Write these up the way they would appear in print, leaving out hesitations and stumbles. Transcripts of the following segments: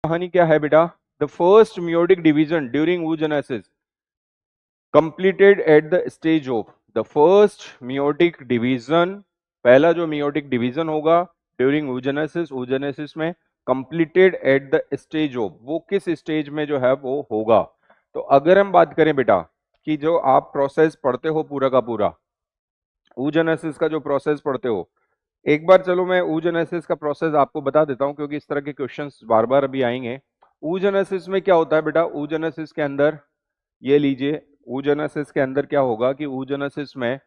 कहानी क्या है बेटा? The first meiotic division during oogenesis completed at the stage of the first meiotic division. पहला जो मियोटिक डिवीजन होगा ड्यूरिंग oogenesis में completed at the stage of, वो किस स्टेज में जो है वो होगा? तो अगर हम बात करें बेटा कि जो आप प्रोसेस पढ़ते हो पूरा का पूरा oogenesis का जो प्रोसेस पढ़ते हो, एक बार चलो मैं oogenesis का प्रोसेस आपको बता देता हूं क्योंकि इस तरह के क्वेश्चंस बार बार अभी आएंगे। oogenesis में क्या होता है बेटा? oogenesis के अंदर ये लीजिए, oogenesis के अंदर क्या होगा कि oogenesis में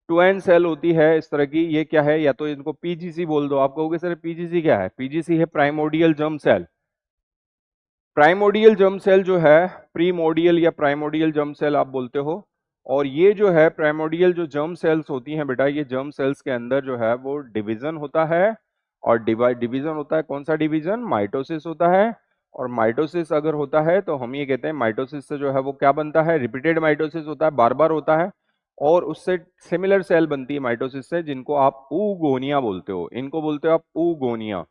टू एंड सेल होती है इस तरह की। ये क्या है? या तो इनको पीजीसी बोल दो। आप कहोगे सर पीजीसी क्या है? पीजीसी है primordial germ cell. Primordial germ cell जो है, प्रीमोडियल या प्राइमोडियल जर्म सेल आप बोलते हो। और ये जो है प्राइमोडियल जो जर्म सेल्स होती हैं बेटा, ये जर्म सेल्स के अंदर जो है वो डिवीजन होता है। और डिवीजन होता है, कौन सा डिवीजन? माइटोसिस होता है। और माइटोसिस अगर होता है तो हम ये कहते हैं माइटोसिस से जो है वो क्या बनता है? रिपीटेड माइटोसिस होता है, बार बार होता है। और उससे सिमिलर सेल बनती है माइटोसिस से, जिनको आप ऊगोनिया बोलते हो। इनको बोलते हो आप ऊगोनिया।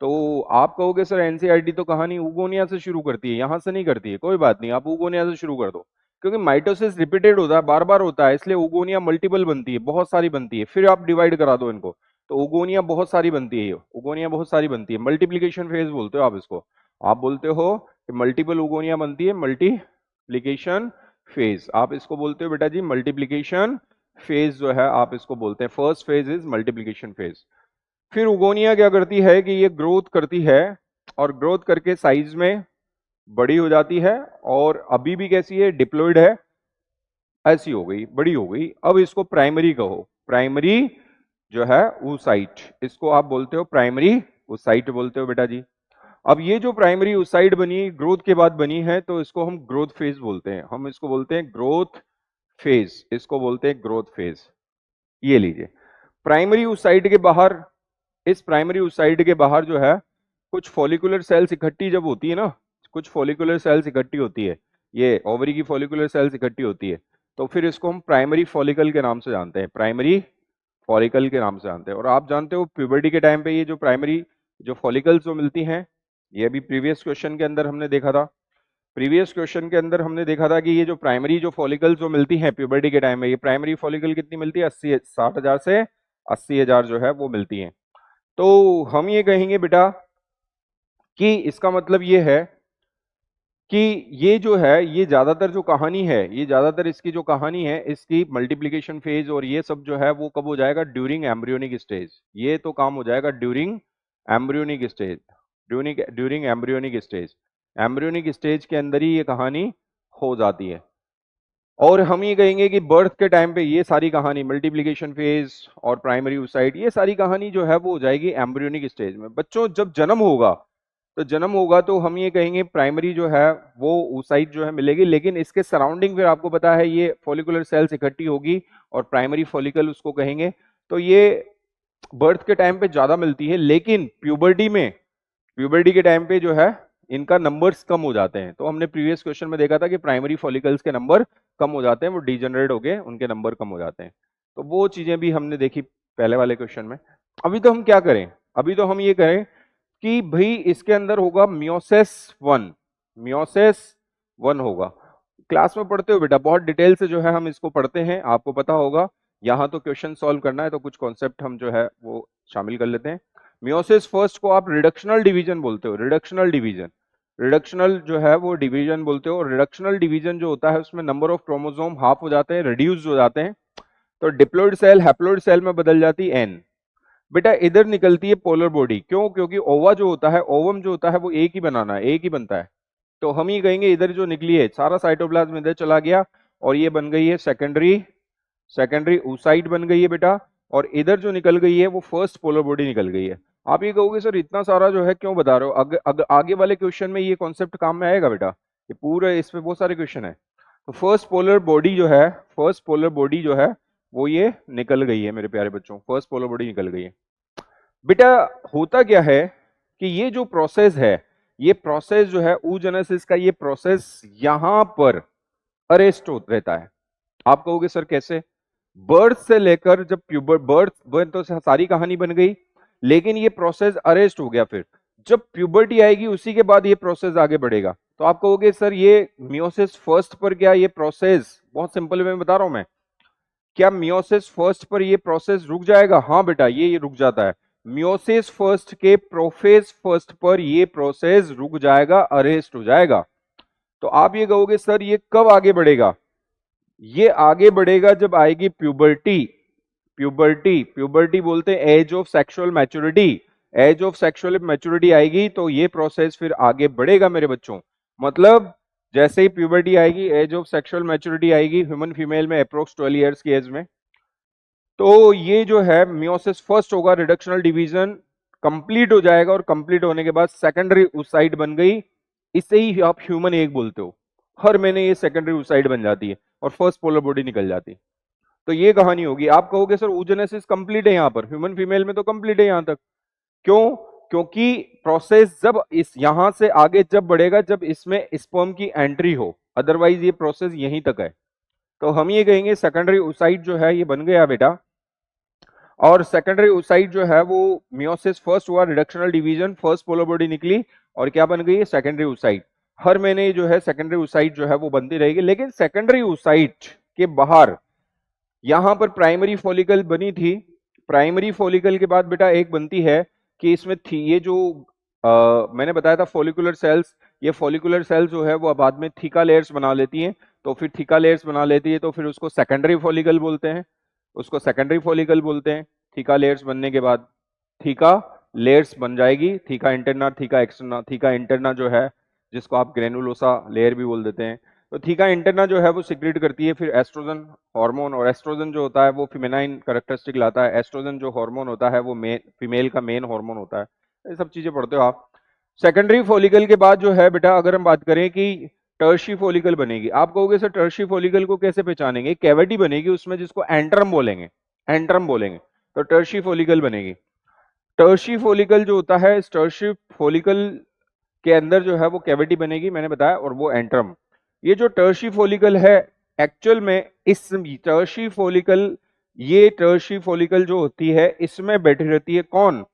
तो आप कहोगे सर एनसीईआरटी तो कहानी ऊगोनिया से शुरू करती है, यहां से नहीं करती है। कोई बात नहीं, आप ऊगोनिया से शुरू कर दो, क्योंकि माइटोसिस रिपीटेड होता है, बार बार होता है, इसलिए ऊगोनिया मल्टीपल बनती है, बहुत सारी बनती है। फिर आप डिवाइड करा दो इनको, तो ऊगोनिया बहुत सारी बनती है। ये ऊगोनिया बहुत सारी बनती है, मल्टीप्लीकेशन फेज बोलते हो आप इसको। आप बोलते हो कि मल्टीपल ऊगोनिया बनती है, मल्टीप्लीकेशन फेज आप इसको बोलते हो बेटा जी। मल्टीप्लीकेशन फेज जो है आप इसको बोलते हैं, first phase is multiplication phase. फिर उगोनिया क्या करती है कि ये ग्रोथ करती है, और ग्रोथ करके साइज में बड़ी हो जाती है। और अभी भी कैसी है? डिप्लॉयड है, ऐसी हो गई, बड़ी हो गई। अब इसको प्राइमरी कहो। प्राइमरी जो है oocyte, इसको आप बोलते हो प्राइमरी oocyte बोलते हो बेटा जी। अब ये जो प्राइमरी oocyte बनी, ग्रोथ के बाद बनी है, तो इसको हम ग्रोथ फेज बोलते हैं। हम इसको बोलते हैं ग्रोथ फेज, इसको बोलते हैं ग्रोथ फेज। ये लीजिए, प्राइमरी oocyte के बाहर, इस प्राइमरी oocyte के बाहर जो है कुछ फॉलिकुलर सेल्स इकट्ठी जब होती है ना, कुछ फॉलिकुलर सेल्स इकट्ठी होती है, ये ओवरी की फॉलिकुलर सेल्स इकट्ठी होती है, तो फिर इसको हम प्राइमरी फॉलिकल के नाम से जानते हैं, प्राइमरी फॉलिकल के नाम से जानते हैं। और आप जानते हो प्यूबर्टी के टाइम पे ये जो प्राइमरी जो फॉलिकल्स जो मिलती हैं, ये अभी प्रीवियस क्वेश्चन के अंदर हमने देखा था। प्रीवियस क्वेश्चन के अंदर हमने देखा था कि ये जो प्राइमरी जो फॉलिकल्स जो मिलती हैं प्यूबर्टी के टाइम में, ये प्राइमरी फॉलिकल कितनी मिलती है? 60,000 से 80,000 जो है वो मिलती हैं। तो हम ये कहेंगे बेटा कि इसका मतलब ये है कि ये जो है, ये ज्यादातर जो कहानी है, ये ज्यादातर इसकी जो कहानी है, इसकी मल्टीप्लिकेशन फेज और ये सब जो है वो कब हो जाएगा? During embryonic stage. ये तो काम हो जाएगा during embryonic stage, during embryonic stage. Embryonic stage के अंदर ही ये कहानी हो जाती है। और हम ये कहेंगे कि बर्थ के टाइम पे ये सारी कहानी, मल्टीप्लिकेशन फेज और प्राइमरी oocyte, ये सारी कहानी जो है वो हो जाएगी एम्ब्रियोनिक स्टेज में। बच्चों जब जन्म होगा, तो जन्म होगा तो हम ये कहेंगे प्राइमरी जो है वो oocyte जो है मिलेगी, लेकिन इसके सराउंडिंग फिर आपको पता है ये फॉलिकुलर सेल्स इकट्ठी होगी और प्राइमरी फॉलिकल उसको कहेंगे। तो ये बर्थ के टाइम पे ज्यादा मिलती है, लेकिन प्यूबर्टी के टाइम पे जो है इनका नंबर्स कम हो जाते हैं। तो हमने प्रीवियस क्वेश्चन में देखा था कि प्राइमरी फॉलिकल्स के नंबर कम हो जाते हैं, वो डीजनरेट हो गए, उनके नंबर कम हो जाते हैं। तो वो चीजें भी हमने देखी पहले वाले क्वेश्चन में। अभी तो हम क्या करें? अभी तो हम ये करें कि भाई इसके अंदर होगा मियोसिस वन, मियोसिस वन होगा। क्लास में पढ़ते हो बेटा, बहुत डिटेल से जो है हम इसको पढ़ते हैं, आपको पता होगा। यहाँ तो क्वेश्चन सॉल्व करना है, तो कुछ कॉन्सेप्ट हम जो है वो शामिल कर लेते हैं। मियोसिस फर्स्ट को आप रिडक्शनल डिवीजन बोलते हो, रिडक्शनल डिवीजन। रिडक्शनल जो है वो डिवीजन बोलते हो। रिडक्शनल डिवीजन जो होता है उसमें नंबर ऑफ क्रोमोसोम हाफ हो जाते हैं, रिड्यूस हो जाते हैं। तो डिप्लॉइड सेल हैप्लॉइड सेल में बदल जाती है एन। बेटा इधर निकलती है पोलर बॉडी, क्यों? क्योंकि ओवा जो होता है, ओवम जो होता है वो एक ही बनाना है, एक ही बनता है। तो हम ये कहेंगे इधर जो निकली है सारा साइटोप्लाज्म इधर चला गया, और ये बन गई है सेकेंडरी oocyte बन गई है बेटा। और इधर जो निकल गई है वो फर्स्ट पोलर बॉडी निकल गई है। आप ये कहोगे सर इतना सारा जो है क्यों बता रहे हो? आगे वाले क्वेश्चन में ये कॉन्सेप्ट काम में आएगा बेटा, ये पूरे इस पे बहुत सारे क्वेश्चन है। तो फर्स्ट पोलर बॉडी जो है, फर्स्ट पोलर बॉडी जो है वो ये निकल गई है मेरे प्यारे बच्चों, फर्स्ट पोलर बॉडी निकल गई है। बेटा होता क्या है कि ये जो प्रोसेस है, ये प्रोसेस जो है oogenesis का, ये प्रोसेस यहां पर अरेस्ट होता रहता है। आप कहोगे सर कैसे? बर्थ से लेकर जब प्यूबर बर्थ बर्थ तो सारी कहानी बन गई, लेकिन ये प्रोसेस अरेस्ट हो गया। फिर जब प्यूबर्टी आएगी उसी के बाद ये प्रोसेस आगे बढ़ेगा। तो आप कहोगे सर ये मियोसिस फर्स्ट पर क्या ये प्रोसेस, बहुत सिंपल वे में बता रहा हूं मैं, क्या मियोसिस फर्स्ट पर ये प्रोसेस रुक जाएगा? हाँ बेटा ये रुक जाता है। मियोसिस फर्स्ट के प्रोफेज फर्स्ट पर ये प्रोसेस रुक जाएगा, अरेस्ट हो जाएगा। तो आप ये कहोगे सर ये कब आगे बढ़ेगा? ये आगे बढ़ेगा जब आएगी प्यूबर्टी। प्यूबर्टी बोलते हैं age of sexual maturity. Age of sexual maturity आएगी तो ये प्रोसेस फिर आगे बढ़ेगा मेरे बच्चों। मतलब जैसे ही प्यूबर्टी आएगी, एज ऑफ सेक्सुअल मैच्योरिटी आएगी ह्यूमन फीमेल में अप्रोक्स 12 इयर्स की एज में, तो ये जो है मियोसिस फर्स्ट होगा, रिडक्शनल डिवीजन कंप्लीट हो जाएगा और कंप्लीट होने के बाद सेकेंडरी oocyte बन गई। इसे ही आप ह्यूमन एग बोलते हो। हर महीने ये सेकेंडरी oocyte बन जाती है और फर्स्ट पोलर बॉडी निकल जाती है। तो ये कहानी होगी। आप कहोगे सर oogenesis कंप्लीट है यहाँ पर, ह्यूमन फीमेल में तो कंप्लीट है यहाँ तक। क्यों? क्योंकि प्रोसेस जब इस यहां से आगे जब बढ़ेगा जब इसमें स्पर्म की एंट्री हो, अदरवाइज ये प्रोसेस यहीं तक है। तो हम ये कहेंगे सेकेंडरी oocyte जो है ये बन गया बेटा, और सेकेंडरी oocyte जो है वो मियोसिस फर्स्ट हुआ, reductional division, first polar body निकली और क्या बन गई है? Secondary oocyte। हर महीने जो है सेकेंडरी oocyte जो है वो बनती रहेगी। लेकिन सेकेंडरी oocyte के बाहर यहां पर प्राइमरी फॉलिकल बनी थी। प्राइमरी फॉलिकल के बाद बेटा एक बनती है कि इसमें थी ये जो मैंने बताया था फॉलिकुलर सेल्स, ये फॉलिकुलर सेल्स जो है वो बाद में थीका लेयर्स बना लेती हैं। तो फिर थीका लेयर्स बना लेती है तो फिर उसको सेकेंडरी फॉलिकल बोलते हैं, उसको सेकेंडरी फॉलिकल बोलते हैं। थीका लेयर्स बनने के बाद थीका लेयर्स बन जाएगी, theca interna, theca externa. Theca interna जो है जिसको आप ग्रेनुलोसा लेयर भी बोल देते हैं, तो थीका इंटरना जो है वो सिक्रेट करती है फिर एस्ट्रोजन हार्मोन, और एस्ट्रोजन जो होता है वो फिमेनाइन कैरेक्टरिस्टिक लाता है। एस्ट्रोजन जो हार्मोन होता है वो फीमेल का मेन हार्मोन होता है। ये सब चीजें पढ़ते हो आप। सेकेंडरी फॉलिकल के बाद जो है बेटा अगर हम बात करें कि टर्शी फॉलिकल बनेगी। आप कहोगे सर टर्शी फॉलिकल को कैसे पहचानेंगे? कैविटी बनेगी उसमें जिसको एंट्रम बोलेंगे, एंट्रम बोलेंगे, तो टर्शी फॉलिकल बनेगी। टर्शी फॉलिकल जो होता है, टर्शी फॉलिकल के अंदर जो है वो कैविटी बनेगी, मैंने बताया, और वो एंट्रम। ये जो टर्शी फॉलिकल है एक्चुअल में इस टर्शी फॉलिकल, ये टर्शी फॉलिकल जो होती है इसमें बैठी रहती है कौन?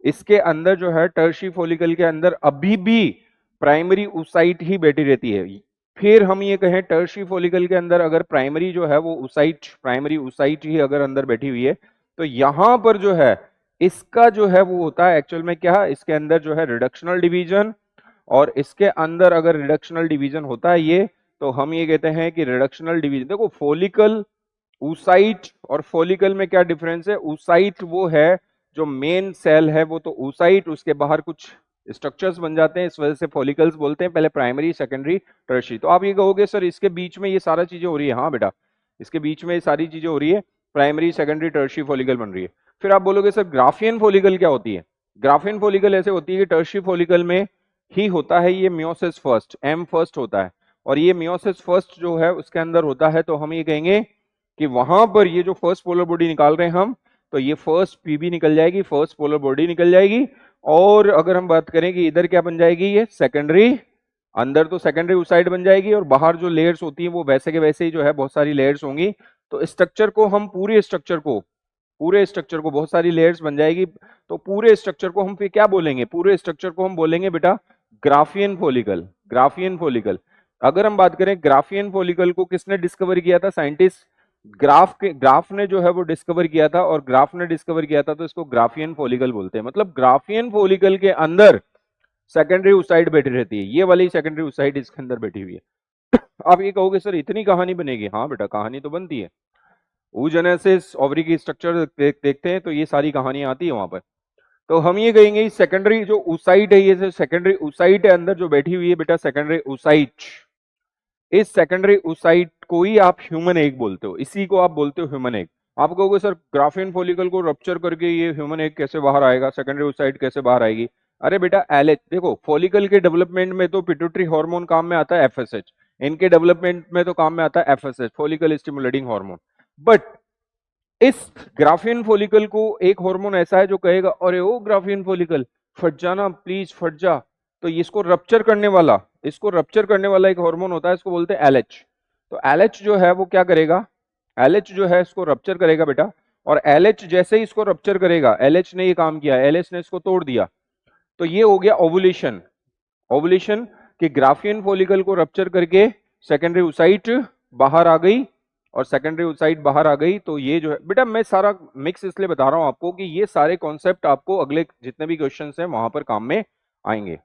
इसके अंदर जो है टर्शी फॉलिकल के अंदर अभी भी प्राइमरी oocyte ही बैठी रहती है। फिर हम ये कहें टर्शी फॉलिकल के अंदर अगर प्राइमरी जो है वो oocyte, प्राइमरी oocyte ही अगर अंदर बैठी हुई है, तो यहां पर जो है इसका जो है वो होता है एक्चुअल में क्या, इसके अंदर जो है रिडक्शनल डिवीजन। और इसके अंदर अगर रिडक्शनल डिवीजन होता है ये, तो हम ये कहते हैं कि रिडक्शनल डिवीजन। देखो फॉलिकल, oocyte और फॉलिकल में क्या डिफरेंस है? oocyte वो है जो मेन सेल है वो तो oocyte, उसके बाहर कुछ स्ट्रक्चर्स बन जाते हैं, इस वजह से फॉलिकल्स बोलते हैं, पहले प्राइमरी, सेकेंडरी, टर्शी। तो आप ये कहोगे सर इसके बीच में ये सारा चीजें हो रही है। हाँ बेटा, इसके बीच में ये सारी चीजें हो रही है, प्राइमरी, सेकेंडरी, टर्शी फॉलिकल बन रही है। फिर आप बोलोगे सर ग्राफियन फॉलिकल क्या होती है? ग्राफियन फॉलिकल ऐसे होती है कि टर्शी फॉलिकल में ही होता है ये मियोसिस फर्स्ट, एम फर्स्ट होता है, और ये मियोसिस फर्स्ट जो है उसके अंदर होता है। तो हम ये कहेंगे कि वहां पर ये जो फर्स्ट पोलर बॉडी निकाल रहे हैं हम, तो ये फर्स्ट पीबी निकल जाएगी, फर्स्ट पोलर बॉडी निकल जाएगी। और अगर हम बात करें कि इधर क्या बन जाएगी, ये सेकेंडरी, अंदर तो सेकेंडरी oocyte बन जाएगी और बाहर जो लेयर्स होती हैं वो वैसे के वैसे ही जो है बहुत सारी लेयर्स होंगी। तो स्ट्रक्चर को हम पूरे स्ट्रक्चर को बहुत सारी लेयर्स बन जाएगी, तो पूरे स्ट्रक्चर को हम फिर क्या बोलेंगे? पूरे स्ट्रक्चर को हम बोलेंगे बेटा ग्राफियन फॉलिकल। ग्राफियन फॉलिकल, अगर हम बात करें ग्राफियन फॉलिकल को किसने डिस्कवर किया था? साइंटिस्ट ग्राफ ने जो है वो डिस्कवर किया था, और ग्राफ ने डिस्कवर किया था तो इसको ग्राफियन फॉलिकल बोलते हैं। मतलब ग्राफियन फॉलिकल के अंदर सेकेंडरी oocyte बैठी रहती है, ये वाली सेकेंडरी oocyte इसके अंदर बैठी हुई है। आप ये कहोगे सर इतनी कहानी बनेगी? हाँ बेटा कहानी तो बनती है। oogenesis, ओवरी की स्ट्रक्चर देखते हैं तो ये सारी कहानी आती है वहां पर। तो हम ये कहेंगे सेकेंडरी जो oocyte है, ये सेकेंडरी oocyte है अंदर जो बैठी हुई है बेटा, सेकेंडरी oocyte। इस सेकेंडरी oocyte को ही आप ह्यूमन एग बोलते हो, इसी को आप बोलते हो ह्यूमन एग। आप कहोगे सर ग्राफियन फॉलिकल को रप्चर करके ये ह्यूमन एग कैसे बाहर आएगा, सेकेंडरी oocyte कैसे बाहर आएगी? अरे बेटा एलएच, देखो फॉलिकल के डेवलपमेंट में तो पिट्यूटरी हार्मोन काम में आता है, एफएसएच, इनके डेवलपमेंट में तो काम में आता है FSH, follicle stimulating hormone. But इस ग्राफियन फॉलिकल को एक हार्मोन ऐसा है जो कहेगा अरे ओ ग्राफियन फॉलिकल फट जाना प्लीज, फट जा। तो इसको रप्चर करने वाला, एक हार्मोन होता है, इसको बोलते हैं एलएच। तो एलएच जो है वो क्या करेगा? एलएच जो है इसको रप्चर करेगा बेटा, और एलएच जैसे ही इसको रप्चर करेगा, एलएच ने ये काम किया, एलएच ने इसको तोड़ दिया, तो ये हो गया ओवुलेशन। ओवुलेशन कि ग्राफियन फॉलिकल को रप्चर करके सेकेंडरी ओसाइट बाहर आ गई, और सेकेंडरी ओसाइट बाहर आ गई तो ये जो है बेटा, मैं सारा मिक्स इसलिए बता रहा हूं आपको कि ये सारे कॉन्सेप्ट आपको अगले जितने भी क्वेश्चंस हैं वहां पर काम में आएंगे।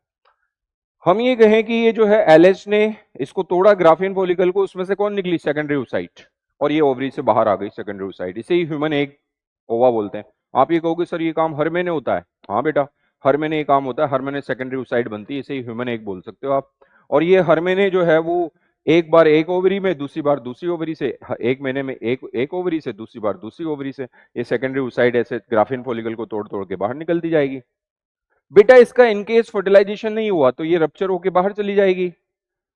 हम ये कहें कि ये जो है एलएच ने इसको तोड़ा ग्राफियन फॉलिकल को, उसमें से कौन निकली? सेकेंडरी ओसाइट, और ये ओवरी से बाहर आ गई सेकेंडरी ओसाइट। इसे ही ह्यूमन एग ओवा बोलते हैं। आप ये कहोगे सर ये काम हर महीने होता है। हाँ बेटा, हर महीने ये काम होता है, हर महीने सेकेंडरी ओसाइट बनती है, इसे ही ह्यूमन एग बोल सकते हो आप। और ये हर महीने जो है वो एक बार एक ओवरी में, दूसरी बार दूसरी ओवरी से, एक महीने में एक ओवरी से, दूसरी बार दूसरी ओवरी से ये सेकेंडरी ओसाइट ऐसे ग्राफियन फॉलिकल को तोड़ तोड़ के बाहर निकलती जाएगी। बेटा इसका इनकेस फर्टिलाइजेशन नहीं हुआ तो ये रप्चर होके बाहर चली जाएगी।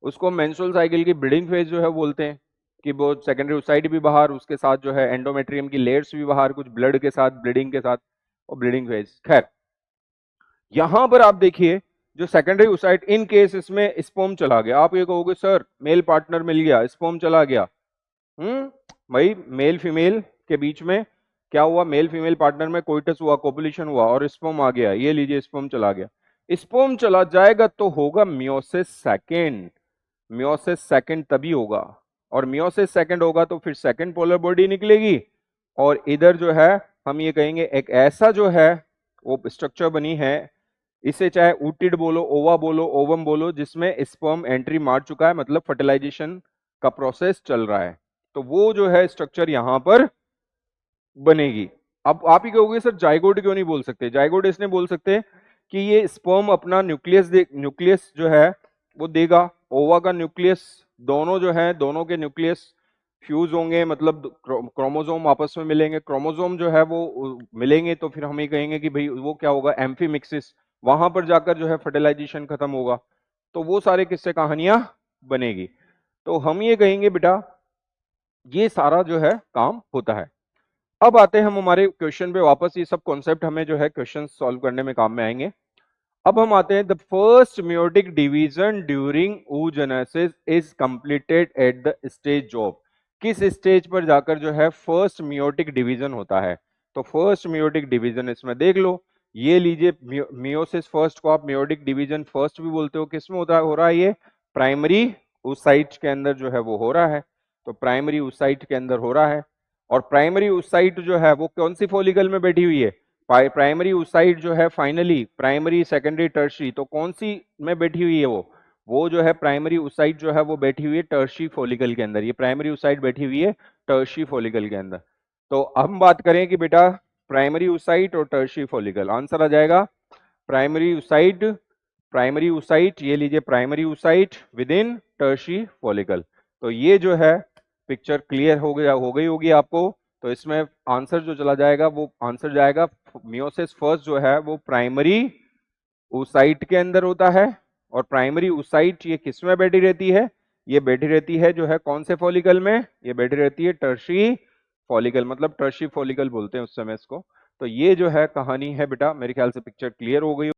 उसको मेंस्ट्रुअल साइकिल की ब्रीडिंग फेज जो है बोलते हैं, कि वो सेकेंडरी ओसाइट भी बाहर, उसके साथ जो है एंडोमेट्रियम की लेयर्स भी बाहर, कुछ ब्लड के साथ, ब्लीडिंग के साथ, और ब्लीडिंग फेज। खैर यहां पर आप देखिए जो सेकेंडरी ओसाइट, इन केस इसमें स्पर्म चला गया, आप ये कहोगे सर मेल पार्टनर मिल गया, स्पर्म चला गया। भाई मेल फीमेल के बीच में क्या हुआ? मेल फीमेल पार्टनर में कोइटस हुआ, कोपुलेशन हुआ, और स्पर्म आ गया। ये लीजिए स्पर्म चला गया। स्पर्म चला जाएगा तो होगा मियोसिस सेकंड। मियोसिस सेकंड तभी होगा, और मियोसिस सेकंड होगा तो फिर सेकंड पोलर बॉडी निकलेगी, और इधर जो है हम ये कहेंगे एक ऐसा जो है वो स्ट्रक्चर बनी है, इसे चाहे ऊटिड बोलो, ओवा बोलो, ओवम बोलो, जिसमें स्पर्म एंट्री मार चुका है, मतलब फर्टिलाइजेशन का प्रोसेस चल रहा है। तो वो जो है स्ट्रक्चर यहां पर बनेगी। अब आप ही कहोगे सर जाइगोट क्यों नहीं बोल सकते? जाइगोट इसने बोल सकते कि ये स्पर्म अपना न्यूक्लियस जो है वो देगा, ओवा का न्यूक्लियस, दोनों जो है दोनों के न्यूक्लियस फ्यूज होंगे, मतलब क्रोमोसोम आपस में मिलेंगे, क्रोमोसोम जो है वो मिलेंगे, तो फिर हम ये कहेंगे कि भाई वो क्या होगा? एम्फीमिक्सिस, वहां पर जाकर जो है फर्टिलाइजेशन खत्म होगा। तो वो सारे किस्से कहानियां बनेगी। तो हम ये कहेंगे बेटा ये सारा जो है काम होता है। अब आते हैं हम हमारे क्वेश्चन पे वापस। ये सब कॉन्सेप्ट हमें जो है क्वेश्चन सॉल्व करने में काम में आएंगे। अब हम आते हैं the first meiotic division during oogenesis is completed at the stage of. किस स्टेज पर जाकर जो है फर्स्ट मियोटिक डिवीजन होता है? तो फर्स्ट मियोटिक डिवीजन इसमें देख लो, ये लीजिए मियोसिस फर्स्ट को आप मियोटिक डिवीजन फर्स्ट भी बोलते हो। किसमें होता है, हो रहा है ये? प्राइमरी oocyte के अंदर जो है वो हो रहा है। तो प्राइमरी oocyte के अंदर हो रहा है, और प्राइमरी oocyte जो है वो कौन सी फॉलिकल में बैठी हुई है? प्राइमरी oocyte जो है फाइनली प्राइमरी सेकेंडरी टर्शरी, तो कौन सी में बैठी हुई है वो जो है प्राइमरी oocyte जो है वो बैठी हुई है टर्शी फॉलिकल के अंदर। ये प्राइमरी oocyte बैठी हुई है टर्शी फॉलिकल के अंदर। तो हम बात करें कि बेटा प्राइमरी oocyte और टर्शी फॉलिकल, आंसर आ जाएगा प्राइमरी oocyte। प्राइमरी oocyte, ये लीजिए primary oocyte with in tertiary follicle. तो ये जो है पिक्चर क्लियर हो गई होगी आपको। तो इसमें आंसर जो चला जाएगा वो आंसर जाएगा मियोसिस फर्स्ट जो है वो प्राइमरी oocyte के अंदर होता है। और प्राइमरी oocyte ये किस में बैठी रहती है? ये बैठी रहती है जो है कौन से फॉलिकल में? ये बैठी रहती है टर्शी फॉलिकल, मतलब टर्शी फॉलिकल बोलते हैं उस समय इसको। तो ये जो है कहानी है बेटा, मेरे ख्याल से पिक्चर क्लियर हो गई।